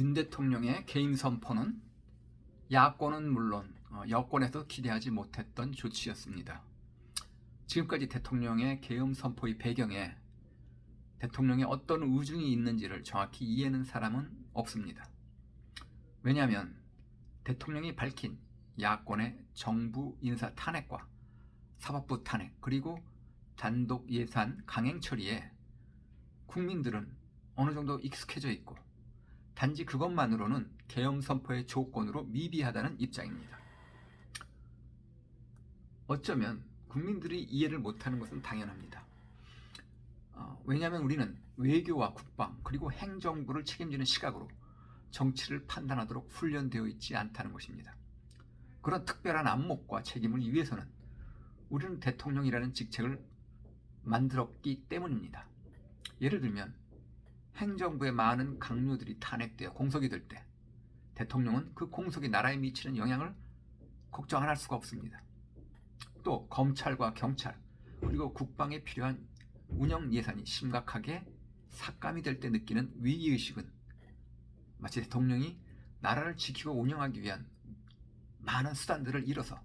윤 대통령의 개인 선포는 야권은 물론 여권에서 기대하지 못했던 조치였습니다. 지금까지 대통령의 계엄 선포의 배경에 대통령의 어떤 의중이 있는지를 정확히 이해하는 사람은 없습니다. 왜냐하면 대통령이 밝힌 야권의 정부 인사 탄핵과 사법부 탄핵 그리고 단독 예산 강행 처리에 국민들은 어느 정도 익숙해져 있고 단지 그것만으로는 계엄 선포의 조건으로 미비하다는 입장입니다. 어쩌면 국민들이 이해를 못하는 것은 당연합니다. 왜냐하면 우리는 외교와 국방 그리고 행정부를 책임지는 시각으로 정치를 판단하도록 훈련되어 있지 않다는 것입니다. 그런 특별한 안목과 책임을 위해서는 우리는 대통령이라는 직책을 만들었기 때문입니다. 예를 들면 행정부의 많은 강요들이 탄핵되어 공석이 될 때 대통령은 그 공석이 나라에 미치는 영향을 걱정 안 할 수가 없습니다. 또 검찰과 경찰 그리고 국방에 필요한 운영 예산이 심각하게 삭감이 될 때 느끼는 위기의식은 마치 대통령이 나라를 지키고 운영하기 위한 많은 수단들을 잃어서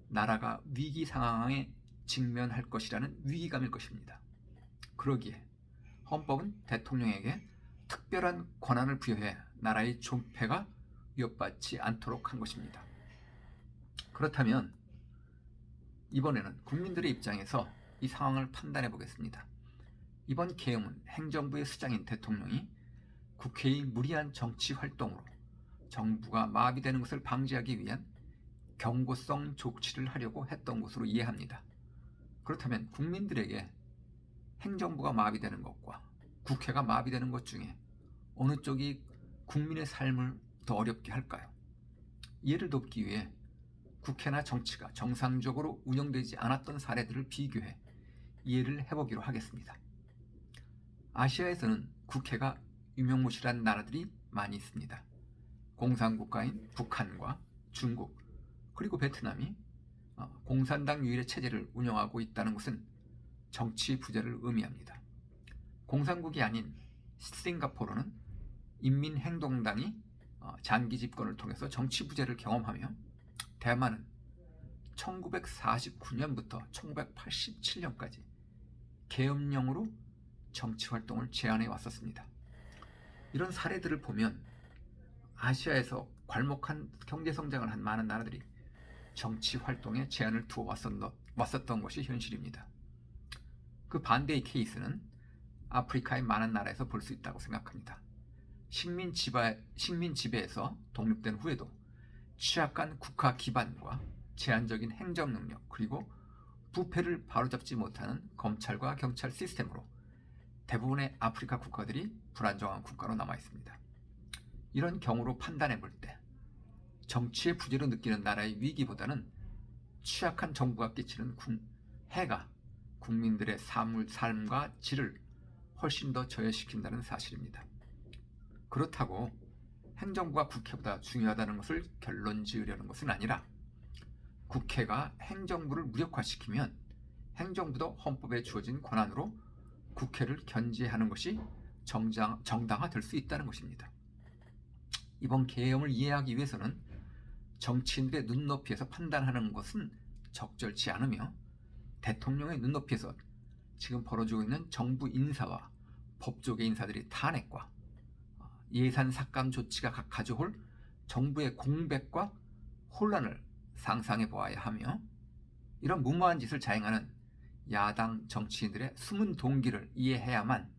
나라가 위기 상황에 직면할 것이라는 위기감일 것입니다. 그러기에 헌법은 대통령에게 특별한 권한을 부여해 나라의 존폐가 위협받지 않도록 한 것입니다. 그렇다면 이번에는 국민들의 입장에서 이 상황을 판단해 보겠습니다. 이번 계엄은 행정부의 수장인 대통령이 국회의 무리한 정치 활동으로 정부가 마비되는 것을 방지하기 위한 경고성 조치를 하려고 했던 것으로 이해합니다. 그렇다면 국민들에게 행정부가 마비되는 것과 국회가 마비되는 것 중에 어느 쪽이 국민의 삶을 더 어렵게 할까요? 이해를 돕기 위해 국회나 정치가 정상적으로 운영되지 않았던 사례들을 비교해 이해를 해보기로 하겠습니다. 아시아에서는 국회가 유명무실한 나라들이 많이 있습니다. 공산국가인 북한과 중국 그리고 베트남이 공산당 유일의 체제를 운영하고 있다는 것은 정치 부재를 의미합니다. 공산국이 아닌 싱가포르는 인민행동당이 장기 집권을 통해서 정치 부재를 경험하며 대만은 1949년부터 1987년까지 계엄령으로 정치 활동을 제한해 왔었습니다. 이런 사례들을 보면 아시아에서 괄목한 경제 성장을 한 많은 나라들이 정치 활동에 제한을 두어 왔었던 것이 현실입니다. 그 반대의 케이스는 아프리카의 많은 나라에서 볼 수 있다고 생각합니다. 식민 지배에서 독립된 후에도 취약한 국가 기반과 제한적인 행정 능력 그리고 부패를 바로잡지 못하는 검찰과 경찰 시스템으로 대부분의 아프리카 국가들이 불안정한 국가로 남아 있습니다. 이런 경우로 판단해 볼 때 정치의 부재로 느끼는 나라의 위기보다는 취약한 정부가 끼치는 해가 국민들의 삶과 질을 훨씬 더 저해시킨다는 사실입니다. 그렇다고 행정부가 국회보다 중요하다는 것을 결론 지으려는 것은 아니라 국회가 행정부를 무력화시키면 행정부도 헌법에 주어진 권한으로 국회를 견제하는 것이 정당화될 수 있다는 것입니다. 이번 계엄을 이해하기 위해서는 정치인들의 눈높이에서 판단하는 것은 적절치 않으며 대통령의 눈높이에서 지금 벌어지고 있는 정부 인사와 법조계 인사들이 탄핵과 예산 삭감 조치가 가져올 정부의 공백과 혼란을 상상해 보아야 하며 이런 무모한 짓을 자행하는 야당 정치인들의 숨은 동기를 이해해야만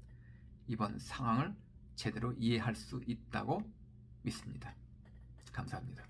이번 상황을 제대로 이해할 수 있다고 믿습니다. 감사합니다.